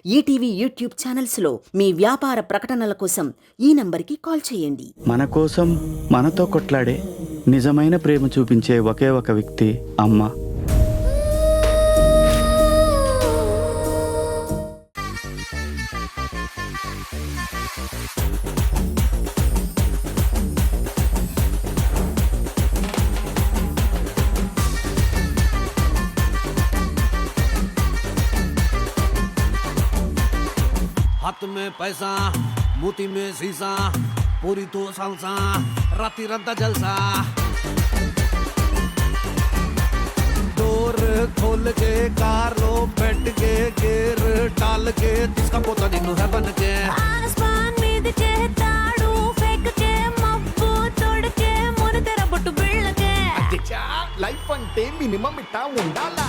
ETV YouTube channels లో మీ వ్యాపార ప్రకటనల కోసం ఈ నంబర్కి కాల్ చేయండి. మన కోసం మనతో కొట్లాడే నిజమైన ప్రేమ చూపించే ఒకే ఒక వ్యక్తి అమ్మ. हाथ में पैसा मोती में शीशा पूरी तो सालसा राती रद्दा जलसा डोर खोल के कार लो बैठ के गेर डाल के जिसका पोता निन्नु है बन के आसमान मीद के ताड़ू फेंक के मब्बू तोड़ के मोन तेरा बट्टू बिళ్ళ के అచ్చా లైఫ్ అంటే మినిమం ఇట్టా ఉండాలా.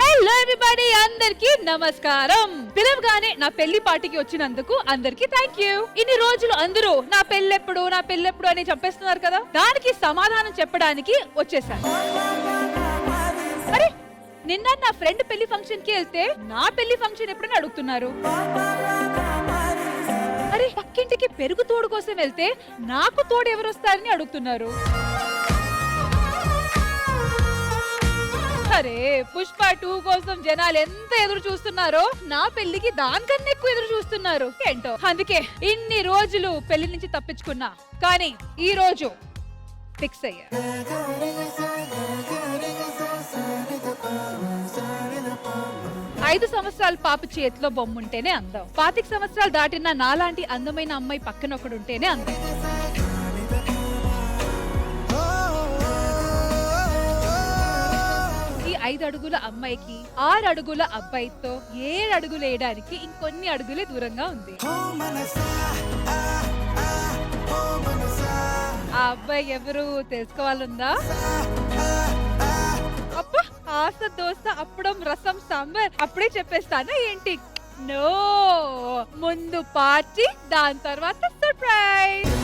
హలో ఎవ్రీబడి, అందరికి నమస్కారం. పిలవగానే నా పెళ్లి పార్టీకి వచ్చినందుకు అందరికి థ్యాంక్ యూ. ఇన్ని రోజులు అందరూ నా పెళ్ళెప్పుడు అని చెప్పేస్తున్నారు కదా, దానికి సమాధానం చెప్పడానికి వచ్చేసాను. అరే, నిన్న నా ఫ్రెండ్ పెళ్లి ఫంక్షన్ కి వెళ్తే నా పెళ్లి ఫంక్షన్ ఎప్పుడని అడుగుతున్నారు. అరే, పక్కింటికి పెరుగు తోడు కోసం వెళ్తే నాకు తోడు ఎవరు వస్తారని అడుగుతున్నారు. అరే, పుష్ప 2 కోసం జనాలు ఎంత ఎదురు చూస్తున్నారో నా పెళ్లికి దానికన్నా ఎక్కువ ఎదురు చూస్తున్నారు ఏంటో. అందుకే ఇన్ని రోజులు పెళ్లి నుంచి తప్పించుకున్నా, కానీ ఈ రోజు ఫిక్స్ అయ్యా. 5 సంవత్సరాల పాప చేతిలో బొమ్ముంటేనే అందం. 25 సంవత్సరాలు దాటిన నాలాంటి అందమైన అమ్మాయి పక్కన ఒకడుంటేనే అందం. ఈ 5 అడుగుల అమ్మాయికి 6 అడుగుల అబ్బాయితో 7 అడుగులు వేయడానికి ఇంకొన్ని అడుగులే దూరంగా ఉంది. ఆ అబ్బాయి ఎవరు తెలుసుకోవాలందా? అబ్బా, ఆశ దోశ అప్పడం రసం సాంబార్ అప్పుడే చెప్పేస్తానా ఏంటి? నో, ముందు పార్టీ, దాని తర్వాత సర్ప్రైజ్.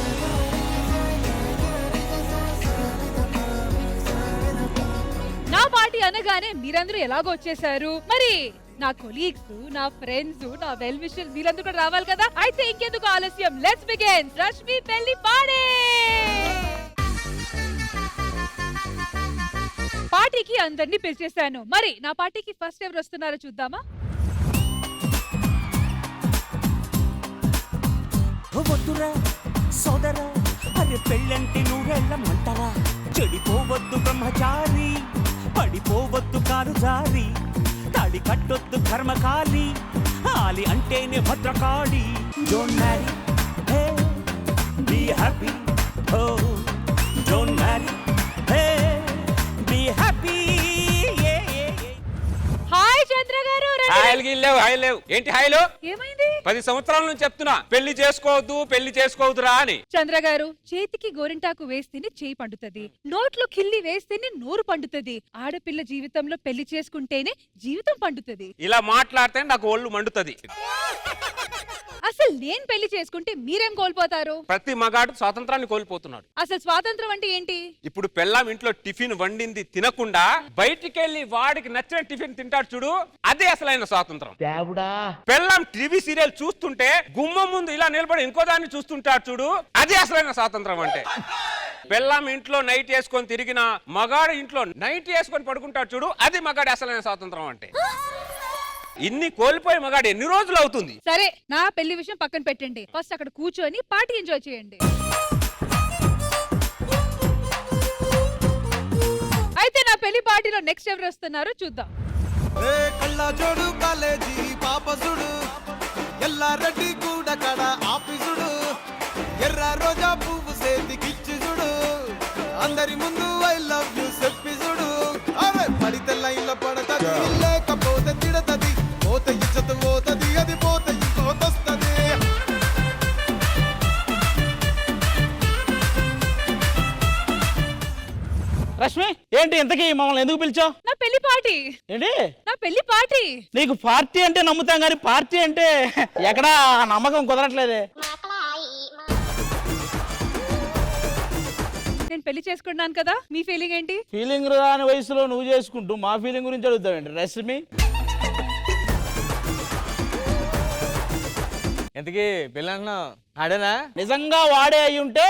నా పార్టీ అనగానే మీరందరూ ఎలాగో వచ్చేసారు. మరి నా కొలీగ్స్, నా ఫ్రెండ్స్, నా వెల్ విషర్స్ వీళ్ళందరూ కూడా రావాలి కదా. అయితే ఇంకెందుకు ఆలస్యం, లెట్స్ బిగిన్ రష్మి పెళ్లి పార్టీ. పార్టీకి అందరినీ పిలిచేశాను. మరి నా పార్టీకి ఫస్ట్ ఎవరు వస్తున్నారో చూద్దామా? వద్దురా సోదరా, అరే పెళ్ళంటే నువ్వెళ్ళమంటారా? చెడిపోవద్దు బ్రహ్మచారి, పడిపోవద్దు కాలు జారి, తాడి కట్టొద్దు కర్మకాలి, ఆలి అంటేనే భద్రకాళి. Don't marry, hey be happy, oh don't marry, hey be happy. Hi Chandra garu. Hi ఏంటి హాయ్లో? ఏమైంది? 10 సంవత్సరాల నుంచి చెప్తున్నా పెళ్లి చేసుకోవద్దురా అని. చంద్ర గారు, చేతికి గోరింటాకు వేస్తేనే చేయి పండుతుంది, నోట్లో కిల్లి వేస్తేనే నోరు పండుతుంది. ఆడపిల్ల జీవితంలో పెళ్లి చేసుకుంటేనే జీవితం పండుతుంది. ఇలా మాట్లాడితే నాకు ఒళ్ళు మండుతుంది. అసలు నేను పెళ్లి చేసుకుంటే మీరేం కోల్పోతారు? ప్రతి మగాడు స్వాతంత్రాన్ని కోల్పోతున్నాడు. అసలు స్వాతంత్రం అంటే ఏంటి? ఇప్పుడు పెళ్ళాం ఇంట్లో టిఫిన్ వండింది తినకుండా బయటికెళ్ళి వాడికి నచ్చిన టిఫిన్ తింటాడు చూడు, అదే అసలైన స్వాతంత్రం. పెళ్ళాం టీవీ సీరియల్ చూస్తుంటే గుమ్మం ముందు ఇలా నిలబడి ఇంకో దాన్ని చూస్తుంటాడు చూడు, అదే అసలైన స్వాతంత్రం అంటే. పెళ్ళాం ఇంట్లో నైట్ వేసుకొని తిరిగిన మగాడు ఇంట్లో నైట్ వేసుకొని పడుకుంటాడు చూడు, అది మగాడి అసలైన స్వాతంత్రం అంటే. ఇన్ని కోల్పోయి మగాడు ఎన్ని రోజులు అవుతుంది? సరే, నా పెళ్లి విషయం పక్కన పెట్టండి. ఫస్ట్ అక్కడ కూర్చొని పార్టీ ఎంజాయ్ చేయండి. అయితే నా పెళ్లి పార్టీలో నెక్స్ట్ ఎవరు వస్తున్నారో చూద్దాం. కళ్ళజోడు కాలేజీ పాపసుడు ఎల్లారెడ్డి కూడా కడ ఆఫీసుడు ఎర్ర రోజా పువ్వు సేతికిచ్చి చూడు అందరి ముందు ఐ లవ్ యూ చెప్పిసుడు. అరే పడితే లైన్ లో పడతది, లేకపోతే తిడతది, పోతే ఇచ్చత పోతది, అది పోతే ఇంకోతొస్తది. రష్మి, ఏ ఏంటి ఇంతకీ మమ్మల్ని ఎందుకు పిలిచావు? నా పెళ్లి పార్టీ. ఏంటి నా పెళ్లి పార్టీ. నీకు పార్టీ అంటే నమ్ముతాం కానీ పార్టీ అంటే ఎక్కడా నమ్మకం కుదరట్లేదే. నేను పెళ్లి చేసుకున్నాను కదా, మీ ఫీలింగ్ ఏంటి? ఫీలింగ్ రాని వయసులో నువ్వు చేసుకుంటూ మా ఫీలింగ్ గురించి అడుగుతావేంటి రష్మి? ఎంతకీ పెళ్ళి అంటున్నావు ఆడేనా? నిజంగా వాడే అయి ఉంటే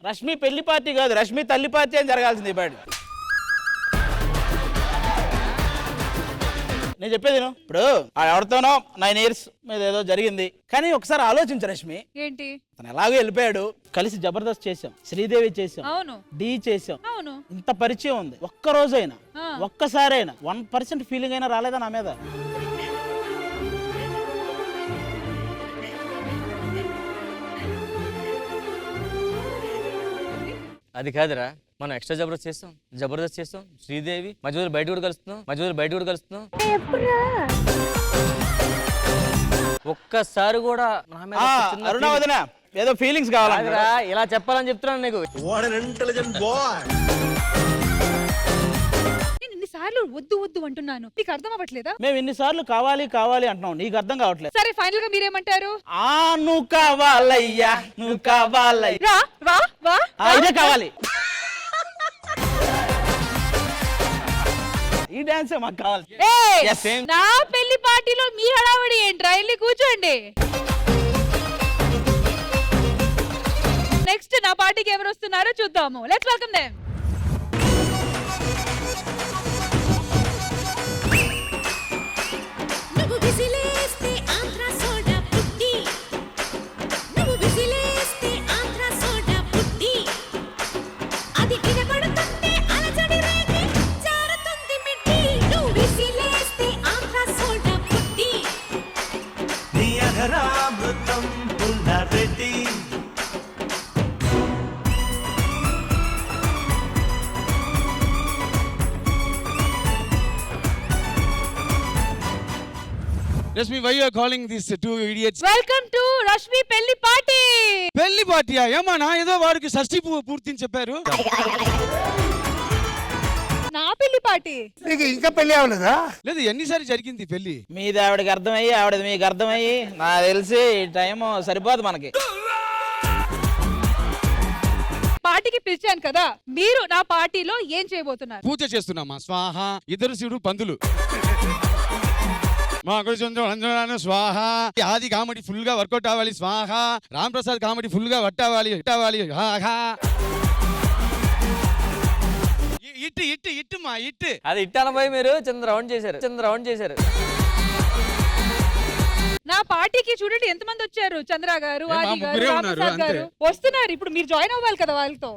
రష్మి పెళ్లి పార్టీ కాదు, రష్మి తల్లి పార్టీ అని జరగాల్సింది ఈ పాటి. నేను చెప్పేది విను. ఇప్పుడు ఎవరితోనో 9 years మీద ఏదో జరిగింది, కానీ ఒకసారి ఆలోచించు రష్మి. ఏంటి? తను ఎలాగో వెళ్ళిపోయాడు, కలిసి జబర్దస్త్ చేసాం, శ్రీదేవి చేసాం, అవును. డి చేసాం, అవును. ఇంత పరిచయం ఉంది. ఒక్క రోజైనా ఒక్కసారైనా 1% ఫీలింగ్ అయినా రాలేదా నా మీద? అది కాదురా, మనం ఎక్స్ట్రా జబర్దస్త్ చేస్తాం శ్రీదేవి మధ్య బయట కూడా కలుస్తున్నాం. ఒక్కసారి కూడా నా మీద ఒక చిన్న అరుణ వదిన ఏదో ఫీలింగ్స్ కావాలా? కాదురా, ఇలా చెప్పాలని చెప్తున్నాను నీకు. నేను ఇన్నిసార్లు వద్దు వద్దు అంటున్నాను, మీకు అర్థం అవ్వట్లేదా? మేము ఇన్నిసార్లు కావాలి కావాలి అంటున్నాం, నీకు అర్థం కావట్లేదు. సరే ఫైనల్ గా మీరేమంటారు? నువ్వు కావాలయ్యా, నువ్వు కావాలయ్యా, రా వా వా ఇదే కావాలి. ఈ డాన్సే మాకు కావాలి. ఏయ్, నా పెళ్లి పార్టీలో మీ హడావడి ఏంట్రా? వెళ్ళి కూర్చోండి. నెక్స్ట్ నా పార్టీకి ఎవరు వస్తున్నారో చూద్దాము. Let's welcome them. నువ్వు విసిలేస్తే ఆంధ్ర సోడా పుట్టి, నువ్వు విసిలేస్తే ఆంధ్ర సోడా పుట్టి, అది వినబడుతుంటే అలజడి రేగి జారుతుంది మిట్టి. నువ్వు విసిలేస్తే ఆంధ్ర సోడా పుట్టి, నీ అఘరామృతం Pullareddy. Rashmi, why you are calling these two idiots? Welcome to Rashmi పెళ్లి పార్టీ. పెళ్లి పార్టీయా? ఏమన్నా ఏదో వాడికి షష్ఠి పూర్తిని చెప్పారు. నా పెళ్లి పార్టీ. నీకు ఇంకా పెళ్లి అవ్వలేదా? లేదు, ఎన్నిసార్లు జరిగింది పెళ్లి? మీది ఆవిడకి అర్థమయ్యి ఆవిడది మీకు అర్థమయ్యి నాకు తెలిసి ఈ టైం సరిపోదు మనకి. పార్టీకి పిలిచాను కదా, మీరు నా పార్టీలో ఏం చేయబోతున్నారు? పూజ చేస్తున్నామా? స్వాహ. ఇద్దరు శివుడు పందులు. మా గుడి స్వాహ. ఆది కామెడీ ఫుల్ గా వర్కౌట్ అవ్వాలి. స్వాహ. రామ్ ప్రసాద్ కామెడీ ఫుల్ గా వట్టావాలి. ఇట్టు మా ఇట్టు. అది ఇట్టానపోయి మీరు చిన్న రౌండ్ చేశారు. నా పార్టీకి చూడండి ఎంతమంది వచ్చారు. చంద్ర గారు, మా ఆది గారు, ముగ్గురే రామ్ ఉన్నారు, ప్రసాద్ గారు వస్తున్నారు. ఇప్పుడు మీరు జాయిన్ అవ్వాలి కదా వాళ్ళతో.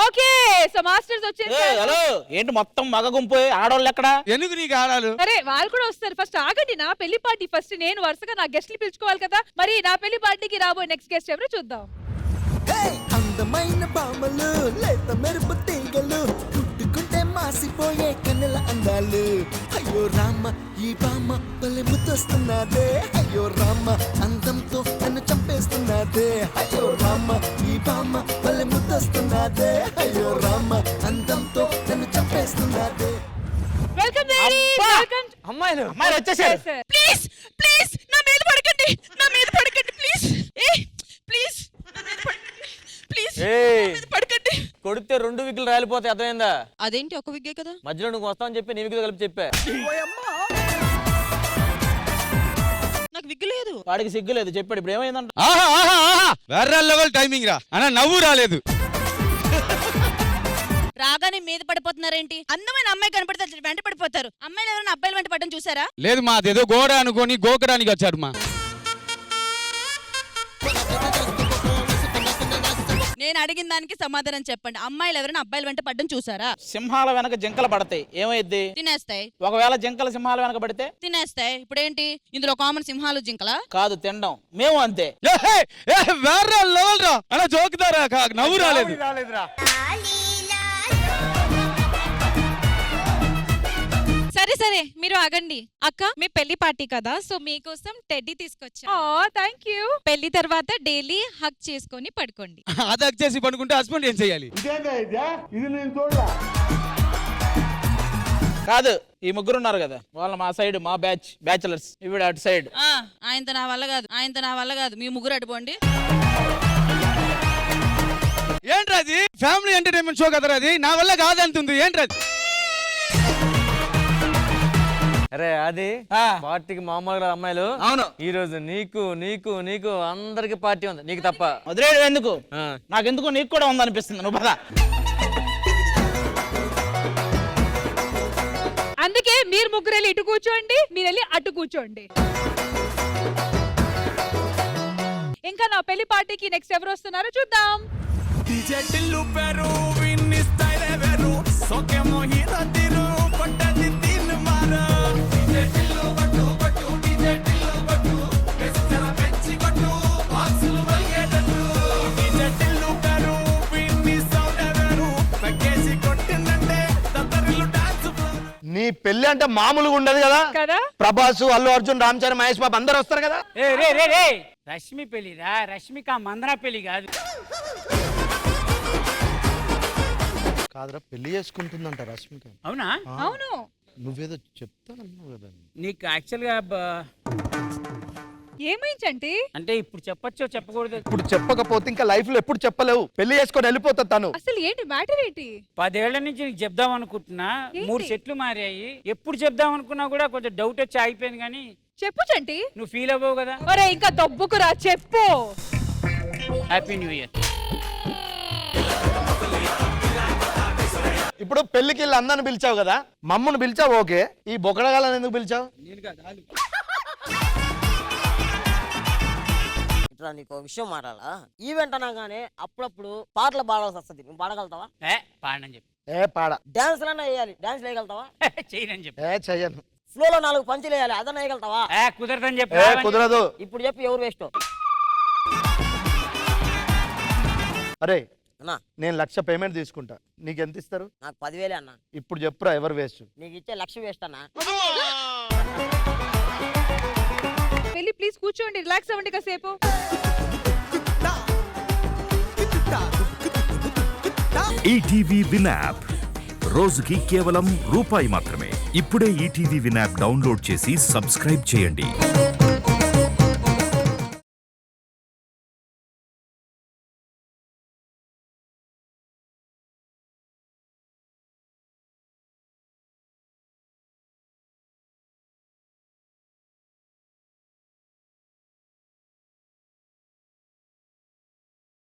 ఓకే, సో మాస్టర్స్ వచ్చేసారు. హలో, ఏంటి మొత్తం మగ గుంపు, ఆడవాళ్ళు ఎక్కడ? ఎందుకు నీకు ఆడాలు? సరే వాళ్ళు కూడా వస్తారు. ఫస్ట్ ఆగండి, నా పెళ్లి పార్టీ ఫస్ట్. నేను వరుసగా నా గెస్ట్లు పిలుచుకోవాలి కదా. మరి నా పెళ్లి పార్టీకి రాబోయే నెక్స్ట్ గెస్ట్ ఎవరో చూద్దాం. అందమైన బామలు, లేత మెరుపు తీగలు, పుట్టుకుంటే మాసిపోయే కన్నెల అందాలు. అయ్యో రామ, ఈ బామ్మ భలే ముద్దొస్తున్నదే. అయ్యో రామ, అందంతో నన్ను చంపేస్తున్నదే. అయ్యో రామ, ఈ బామ్మ భలే ముద్దొస్తున్నదే. అయ్యో రామ, అందంతో నన్ను చంపేస్తున్నదే. Welcome ladies, welcome. అమ్మాయిలు వచ్చేసారు. ప్లీజ్ ప్లీజ్ నా మీద పడకండి, ప్లీజ్. ప్లీజ్ పడకండి. కొడితే 2 విగ్గులు రాలిపోతాయి, అర్థమైందా? అదేంటి ఒక విగ్గే కదా? మధ్యలో నువ్వు వస్తావని చెప్పి నీ విగ్గులు కలిపి చెప్పా. నాకు విగ్గు లేదు. వాడికి సిగ్గు లేదు చెప్పాడు. ఇప్పుడు ఏమైందంట? వేరే లెవెల్ టైమింగ్ రా అన్న. నవ్వు రాలేదు. రాగానే మీద పడిపోతున్నారేంటి? అందమైన అమ్మాయి కనపడితే వెంట పడిపోతారు. అమ్మాయిలు ఎవరైనా అబ్బాయిలు వెంట పడడం చూసారా? లేదు మా, అదేదో గోడ అనుకొని గోకడానికి వచ్చాడు మా. నేను అడిగిన దానికి సమాధానం చెప్పండి. అమ్మాయిలు ఎవరైనా అబ్బాయిలు వెంట పడడం చూసారా? సింహాల వెనక జింకలు పడతాయి, ఏమైద్ది? తినేస్తాయి. ఒకవేళ జింకలు సింహాల వెనక పడితే తినేస్తాయి. ఇప్పుడేంటి ఇందులో కామన్ సింహాలు జింకలా? కాదు, తినడం. మేము అంతే. వేరే లెవెల్ రా అలా జోకుతారా, నవ్వు రాలేదు. సరే సరే సరే మీరు ఆగండి. అక్క మీ పెళ్లి పార్టీ కదా, సో మీకోసం టెడ్డీ తీసుకొచ్చా. ఓ థ్యాంక్ యూ. పెళ్లి తర్వాత డైలీ హక్ చేసుకొని పడుకోండి. అది చేసి పడుకుంటే హస్బెండ్ ఏం చేయాలి? కాదు, ఈ ముగ్గురు ఉన్నారు కదా, వాళ్ళ మా సైడ్, మా బ్యాచులర్స్, ఇవిడ అటు సైడ్. ఆయనతో నా వల్ల కాదు, మీ ముగ్గురు అటుపోండి. ఏంట్రా అది? ఫ్యామిలీ ఎంటర్టైన్మెంట్ షో కదరా అది, నా వల్ల కాదంటుంది. ఏంట్రా అది? అరే అది పార్టీకి మామూలుగా అమ్మాయిలు. అవును. ఈ రోజు నీకు నీకు నీకు అందరికి పార్టీ ఉంది, నీకు తప్ప. వదిలేడు ఎందుకు? నాకెందుకు నీకు కూడా ఉందనిపిస్తుంది. నువ్వు పద. అందుకే మీరు ముగ్గురు వెళ్ళి ఇటు కూర్చోండి, మీరు వెళ్ళి అటు కూర్చోండి. ఇంకా నా పెళ్లి పార్టీకి నెక్స్ట్ ఎవరు వస్తున్నారో చూద్దాం. నీ పెళ్లి అంటే మామూలుగా ఉండదు కదా. కదా ప్రభాస్, అల్లు అర్జున్, రామ్ చరణ్, మహేష్ బాబు అందరు వస్తారు కదా. రష్మి పెళ్లిరా, రష్మిక మందన పెళ్లి కాదు. కాదురా, పెళ్లి చేసుకుంటుందంట రష్మిక. అవునా? అవును. నువ్వేదో చెప్తానన్నావు కదా. నీకు యాక్చువల్ గా ఏమైందంటే అంటే ఇప్పుడు చెప్పొచ్చో చెప్పకూడదు. ఇప్పుడు చెప్పకపోతే ఇంకా లైఫ్ లో ఎప్పుడు చెప్పలేవు. పెళ్లి చేసుకొని వెళ్ళిపోతా తను. అసలు ఏంటి మ్యాటర్ ఏంటి? 10 ఏళ్ల నుంచి నీకు చెప్దాం అనుకుంటున్నా, ఏంటి? 3 సెట్లు మారాయి. ఎప్పుడు చెప్దాం అనుకున్నా కూడా కొంచెం డౌట్ వచ్చి ఆగిపోయింది. కానీ చెప్పు చంటి. నువ్వు ఫీల్ అవ్వవు కదా. ఒరే ఇంకా దొబ్బుకురా, చెప్పు. Happy new year. ఇప్పుడు పెళ్లికి వెళ్ళి అందరిని పిలిచావు కదా, మమ్మల్ని పిలిచావు ఓకే, ఈ బొకడగాలని ఎందుకు పిలిచావు? నీకు విషయం మాట్లాడాలా? ఈవెంట్ అనగానే అప్పుడప్పుడు పాటలు పాడాల్సి వస్తుంది. నువ్వు పాడగలుగుతావా? పాడని చెప్పి. పాడ. డాన్స్ లన్నా వేయాలి, డాన్స్ వేయగలుగుతావా? చేయనని చెప్పి. చెయ్యను. ఫ్లోలో 4 పంచులు వేయాలి, అదన్నా వేయగలుగుతావా? కుదరదని చెప్పి. కుదరదు. ఇప్పుడు చెప్పి ఎవరు వేస్ట్? అరే అన్నా నేను 1,00,000 పేమెంట్ తీసుకుంటా, నీకు ఎంత ఇస్తారు? నాకు 10,000 అన్న. ఇప్పుడు చెప్పురా ఎవరు వేస్ట్? నీకు ఇచ్చే 1,00,000 వేస్ట్ అన్నా. వెళ్ళి ప్లీజ్ కూర్చోండి, రిలాక్స్ అవ్వండి కాసేపు. ఈటీవీ విన్ యాప్ రోజుకి కేవలం రూపాయి మాత్రమే. ఇప్పుడే ఈటీవీ విన్ యాప్ డౌన్లోడ్ చేసి సబ్స్క్రైబ్ చేయండి.